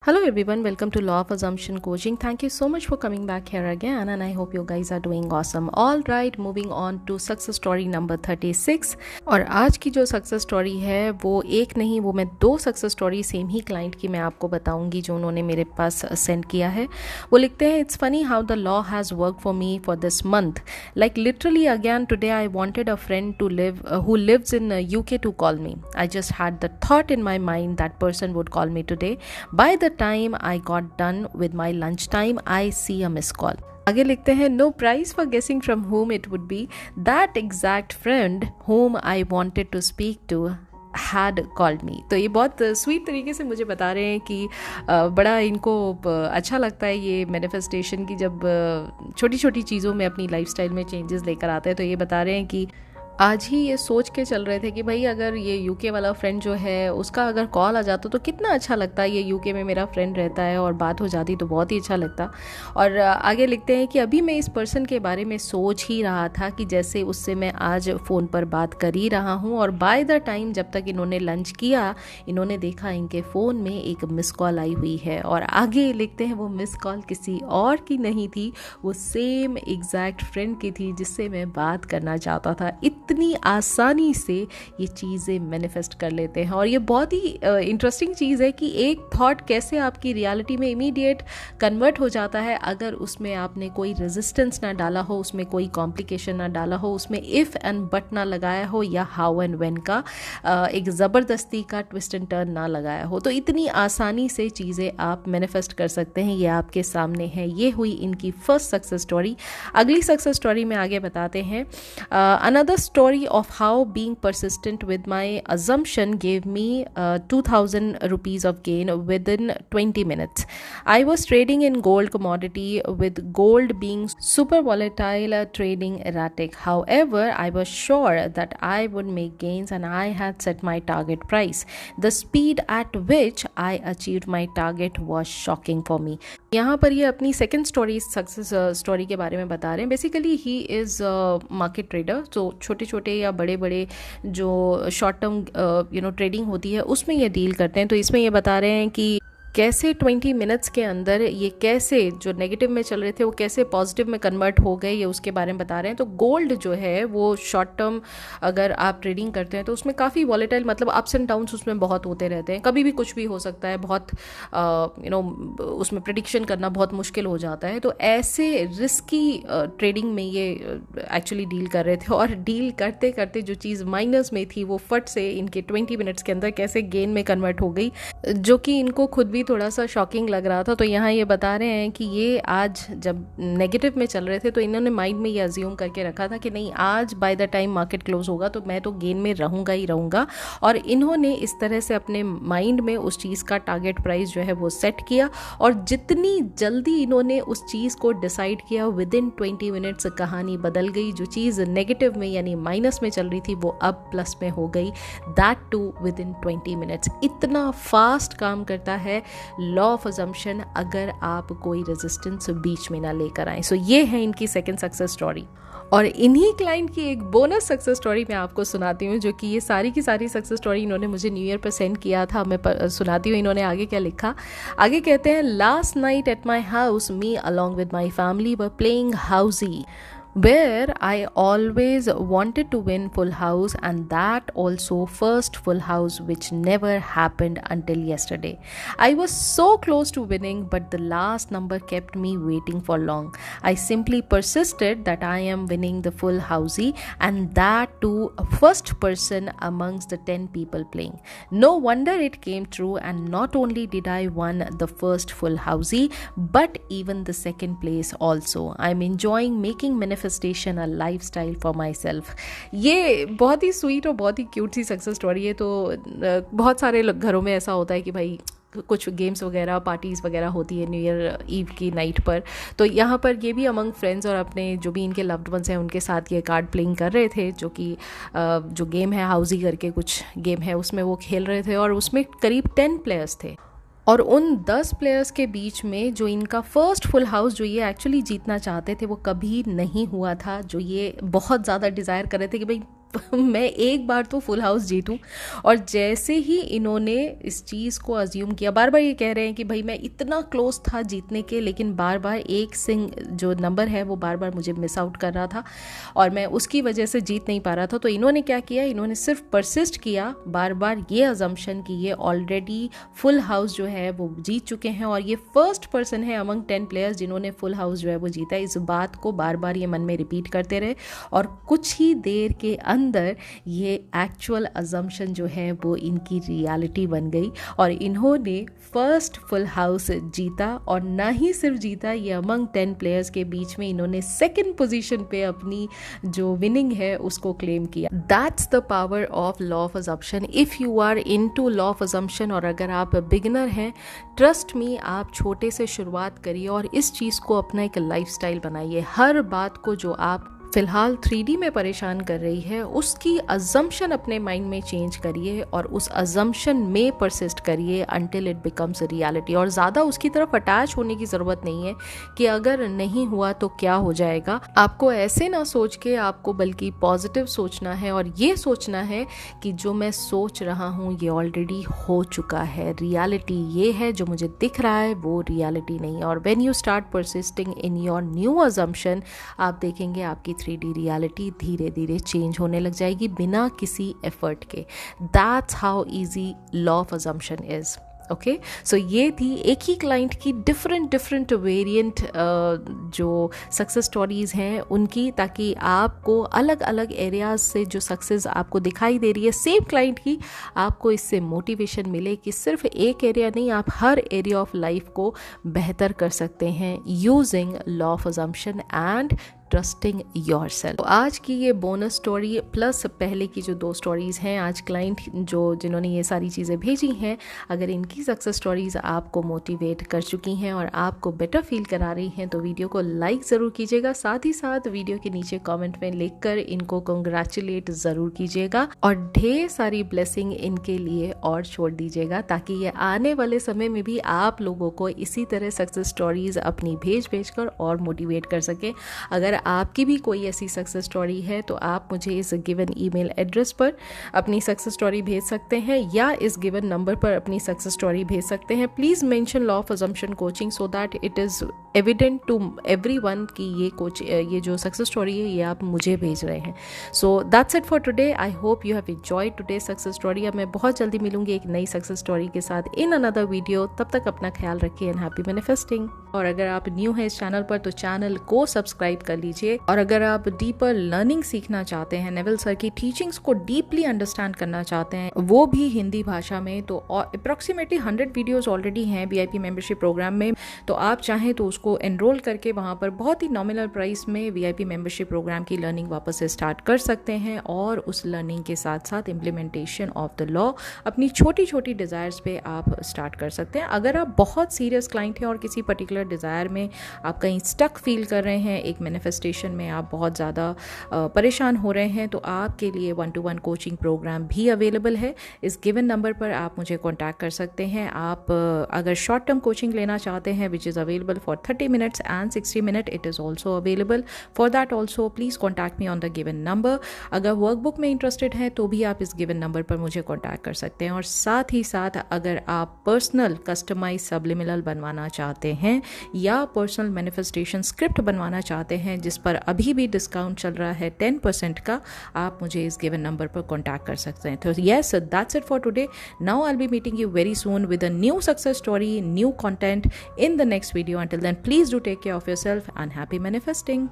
Hello everyone, welcome to Law of Assumption Coaching. Thank you so much for coming back here again and I hope you guys are doing awesome. All right, moving on to success story number 36. और आज की जो success story है वो एक नहीं, वो मैं दो सक्सेस स्टोरी सेम ही क्लाइंट की मैं आपको बताऊंगी जो उन्होंने मेरे पास सेंड किया है। वो लिखते हैं, it's funny how the law has work for me for this month, like literally again today I wanted a friend to live who lives in UK to call me. I just had the thought in my mind that person would call me today. By the time I got done with my lunchtime, I see a missed call. आगे लिखते हैं, no prize for guessing from whom it would be. That exact friend whom I wanted to speak to had called me. तो ये बहुत sweet तरीके से मुझे बता रहे हैं कि बड़ा इनको अच्छा लगता है ये मैनिफेस्टेशन की, जब छोटी छोटी चीज़ों में अपनी लाइफस्टाइल में चेंजेस लेकर आते हैं। तो ये बता रहे हैं कि आज ही ये सोच के चल रहे थे कि भाई अगर ये यूके वाला फ्रेंड जो है उसका अगर कॉल आ जाता तो कितना अच्छा लगता, ये यूके में मेरा फ्रेंड रहता है और बात हो जाती तो बहुत ही अच्छा लगता। और आगे लिखते हैं कि अभी मैं इस पर्सन के बारे में सोच ही रहा था कि जैसे उससे मैं आज फ़ोन पर बात कर ही रहा हूँ, और बाय द टाइम जब तक इन्होंने लंच किया इन्होंने देखा इनके फ़ोन में एक मिस कॉल आई हुई है। और आगे लिखते हैं, वो मिस कॉल किसी और की नहीं थी, वो सेम एग्जैक्ट फ्रेंड की थी जिससे मैं बात करना चाहता था। इतनी आसानी से ये चीज़ें मैनिफेस्ट कर लेते हैं। और ये बहुत ही इंटरेस्टिंग चीज़ है कि एक थॉट कैसे आपकी रियलिटी में इमीडिएट कन्वर्ट हो जाता है अगर उसमें आपने कोई रेजिस्टेंस ना डाला हो, उसमें कोई कॉम्प्लिकेशन ना डाला हो, उसमें इफ़ एंड बट ना लगाया हो या हाउ एंड व्हेन का एक ज़बरदस्ती का ट्विस्ट एंड टर्न ना लगाया हो। तो इतनी आसानी से चीज़ें आप मैनिफेस्ट कर सकते हैं। ये आपके सामने है। ये हुई इनकी फर्स्ट सक्सेस स्टोरी। अगली सक्सेस स्टोरी में आगे बताते हैं, another story of how being persistent with my assumption gave me 2000 rupees of gain within 20 minutes. I was trading in gold commodity with gold being super volatile, trading erratic. However, I was sure that I would make gains and I had set my target price. The speed at which I achieved my target was shocking for me. यहाँ पर ये अपनी second story success story के बारे में बता रहे हैं। Basically he is market trader, तो छोटे छोटे या बड़े बड़े जो शॉर्ट टर्म ट्रेडिंग होती है उसमें ये डील करते हैं। तो इसमें ये बता रहे हैं कि कैसे 20 मिनट्स के अंदर ये कैसे जो नेगेटिव में चल रहे थे वो कैसे पॉजिटिव में कन्वर्ट हो गए, ये उसके बारे में बता रहे हैं। तो गोल्ड जो है वो शॉर्ट टर्म अगर आप ट्रेडिंग करते हैं तो उसमें काफ़ी वॉलेटाइल, मतलब अप्स एंड डाउन्स उसमें बहुत होते रहते हैं, कभी भी कुछ भी हो सकता है, बहुत उसमें प्रेडिक्शन करना बहुत मुश्किल हो जाता है। तो ऐसे रिस्की ट्रेडिंग में ये एक्चुअली डील कर रहे थे, और डील करते करते जो चीज़ माइनस में थी वो फट से इनके 20 मिनट्स के अंदर कैसे गेन में कन्वर्ट हो गई, जो कि इनको खुद भी थोड़ा सा शॉकिंग लग रहा था। तो यहाँ ये बता रहे हैं कि ये आज जब नेगेटिव में चल रहे थे तो इन्होंने माइंड में ये अज्यूम करके रखा था कि नहीं, आज by the time market close होगा तो मैं तो गेन में रहूँगा ही रहूँगा। और इन्होंने इस तरह से अपने माइंड में उस चीज़ का टारगेट प्राइस जो है वो सेट किया, और जितनी जल्दी इन्होंने उस चीज़ को डिसाइड किया विद इन 20 मिनट्स कहानी बदल गई। जो चीज़ नेगेटिव में यानी माइनस में चल रही थी वो अब प्लस में हो गई, that too within 20 minutes. इतना फास्ट काम करता है लॉ ऑफ अजम्पशन अगर आप कोई रेजिस्टेंस बीच में ना लेकर आए। सो ये है इनकी सेकेंड सक्सेस स्टोरी। और इन्हीं क्लाइंट की एक बोनस सक्सेस स्टोरी मैं आपको सुनाती हूँ, जो कि ये सारी की सारी सक्सेस स्टोरी इन्होंने मुझे न्यू ईयर पर सेंड किया था। मैं सुनाती हूँ इन्होंने आगे क्या लिखा। आगे कहते हैं, last night at my house me along with my family were playing housie, where I always wanted to win full house, and that also first full house which never happened until yesterday. I was so close to winning, but the last number kept me waiting for long. I simply persisted that I am winning the full housey, and that too first person amongst the 10 people playing. No wonder it came true, and not only did I won the first full housey, but even the second place also. I'm enjoying making manifestation a lifestyle for myself. ये बहुत ही sweet और बहुत ही cute सी success story है। तो बहुत सारे घरों में ऐसा होता है कि भाई कुछ गेम्स वगैरह पार्टीज़ वगैरह होती है न्यू ईयर ईव की नाइट पर। तो यहाँ पर ये भी अमंग फ्रेंड्स और अपने जो भी इनके लव्ड वंस हैं उनके साथ ये कार्ड प्लेइंग कर रहे थे, जो कि जो गेम है हाउजी करके कुछ गेम है उसमें वो खेल रहे थे, और उसमें करीब 10 प्लेयर्स थे। और उन 10 प्लेयर्स के बीच में जो इनका फर्स्ट फुल हाउस जो ये एक्चुअली जीतना चाहते थे वो कभी नहीं हुआ था, जो ये बहुत ज़्यादा डिज़ायर कर रहे थे कि भाई मैं एक बार तो फुल हाउस जीतूं। और जैसे ही इन्होंने इस चीज़ को अज्यूम किया, बार बार ये कह रहे हैं कि भाई मैं इतना क्लोज था जीतने के, लेकिन बार बार एक सिंग जो नंबर है वो बार बार मुझे मिस आउट कर रहा था और मैं उसकी वजह से जीत नहीं पा रहा था। तो इन्होंने क्या किया, इन्होंने सिर्फ परसिस्ट किया बार बार ये अजम्पशन कि ये ऑलरेडी फुल हाउस जो है वो जीत चुके हैं और ये फर्स्ट पर्सन है अमंग 10 प्लेयर्स जिन्होंने फुल हाउस जो है वो जीता। इस बात को बार बार ये मन में रिपीट करते रहे और कुछ ही देर के अंदर ये एक्चुअल अजम्पशन जो है वो इनकी रियलिटी बन गई और इन्होंने फर्स्ट फुल हाउस जीता। और ना ही सिर्फ जीता, ये अमंग 10 प्लेयर्स के बीच में इन्होंने सेकंड पोजीशन पे अपनी जो विनिंग है उसको क्लेम किया। That's the power of law of assumption. If you are into law of assumption और अगर आप बिगिनर हैं, ट्रस्ट मी, आप छोटे से शुरुआत करिए और इस चीज़ को अपना एक लाइफस्टाइल बनाइए। हर बात को जो आप फिलहाल 3D में परेशान कर रही है उसकी अजम्पशन अपने माइंड में चेंज करिए और उस अजम्पशन में परसिस्ट करिए अंटिल इट बिकम्स रियलिटी। और ज़्यादा उसकी तरफ अटैच होने की ज़रूरत नहीं है कि अगर नहीं हुआ तो क्या हो जाएगा। आपको ऐसे ना सोच के आपको बल्कि पॉजिटिव सोचना है और ये सोचना है कि जो मैं सोच रहा हूँ ये ऑलरेडी हो चुका है, रियलिटी ये है, जो मुझे दिख रहा है वो रियलिटी नहीं है। और when you start persisting in your new assumption, आप देखेंगे आपकी 3D रियलिटी धीरे धीरे चेंज होने लग जाएगी बिना किसी एफर्ट के। That's how easy law of assumption is. Okay, so ये थी एक ही क्लाइंट की डिफरेंट वेरिएंट जो सक्सेस स्टोरीज हैं उनकी, ताकि आपको अलग अलग एरियाज से जो सक्सेस आपको दिखाई दे रही है सेम क्लाइंट की, आपको इससे मोटिवेशन मिले कि सिर्फ एक एरिया नहीं, आप हर एरिया ऑफ लाइफ को बेहतर कर सकते हैं using law of assumption and trusting your self. आज की ये बोनस स्टोरी प्लस पहले की जो 2 स्टोरीज़ हैं, आज क्लाइंट जिन्होंने ये सारी चीज़ें भेजी हैं, अगर इनकी सक्सेस स्टोरीज़ आपको मोटिवेट कर चुकी हैं और आपको बेटर फील करा रही हैं तो वीडियो को लाइक ज़रूर कीजिएगा। साथ ही साथ वीडियो के नीचे कमेंट में लिखकर इनको कंग्रेचुलेट ज़रूर कीजिएगा और ढेर सारी ब्लेसिंग इनके लिए और छोड़ दीजिएगा, ताकि ये आने वाले समय में भी आप लोगों को इसी तरह सक्सेस स्टोरीज़ अपनी भेज कर और मोटिवेट कर सकें। अगर आपकी भी कोई ऐसी सक्सेस स्टोरी है तो आप मुझे इस गिवन ईमेल एड्रेस पर अपनी सक्सेस स्टोरी भेज सकते हैं या इस गिवन नंबर पर अपनी सक्सेस स्टोरी भेज सकते हैं। Please mention law of assumption coaching so that it is evident to everyone कि ये जो सक्सेस स्टोरी है ये आप मुझे भेज रहे हैं। So that's it for today. I hope you have enjoyed today success story. अब मैं बहुत जल्दी मिलूंगी एक नई सक्सेस स्टोरी के साथ इन अनदर वीडियो। तब तक अपना ख्याल रखिए एंड हैप्पी मैनिफेस्टिंग। और अगर आप न्यू हैं इस चैनल पर तो चैनल को सब्सक्राइब कर लीजिए। और अगर आप डीपर लर्निंग सीखना चाहते हैं, नेविल सर की टीचिंग्स को डीपली अंडरस्टैंड करना चाहते हैं, वो भी हिंदी भाषा में, तो अप्रॉक्सीमेटली 100 वीडियोस ऑलरेडी हैं VIP मेंबरशिप प्रोग्राम में। तो आप चाहें तो उसको एनरोल करके वहाँ पर बहुत ही नॉमिनल प्राइस में VIP मेंबरशिप प्रोग्राम की लर्निंग वापस से स्टार्ट कर सकते हैं और उस लर्निंग के साथ साथ इम्प्लीमेंटेशन ऑफ द लॉ अपनी छोटी छोटी डिज़ायर्स पे आप स्टार्ट कर सकते हैं। अगर आप बहुत सीरियस क्लाइंट हैं और किसी पर्टिकुलर डिज़ायर में आप कहीं स्टक फील कर रहे हैं, एक मैनिफेस्टेशन में आप बहुत ज़्यादा परेशान हो रहे हैं, तो आपके लिए 1-to-1 कोचिंग प्रोग्राम भी अवेलेबल है। इस गिवन नंबर पर आप मुझे कॉन्टैक्ट कर सकते हैं। आप अगर शॉर्ट टर्म कोचिंग लेना चाहते हैं which is available for 30 minutes and 60 minutes, it is also available. For that also please contact me on the given number. अगर वर्कबुक में इंटरेस्टेड हैं तो भी आप इस गिवन नंबर पर मुझे कॉन्टैक्ट कर सकते हैं। और साथ ही साथ अगर आप पर्सनल कस्टमाइज सब्लिमिनल बनवाना चाहते हैं या पर्सनल मैनिफेस्टेशन स्क्रिप्ट बनवाना चाहते हैं जिस पर अभी भी डिस्काउंट चल रहा है 10% का, आप मुझे इस गिवन नंबर पर कॉन्टैक्ट कर सकते हैं। तो yes, that's it for today. Now I'll be meeting you very soon with a new success story, new content in the next video. Until then, please do take care of yourself and happy manifesting.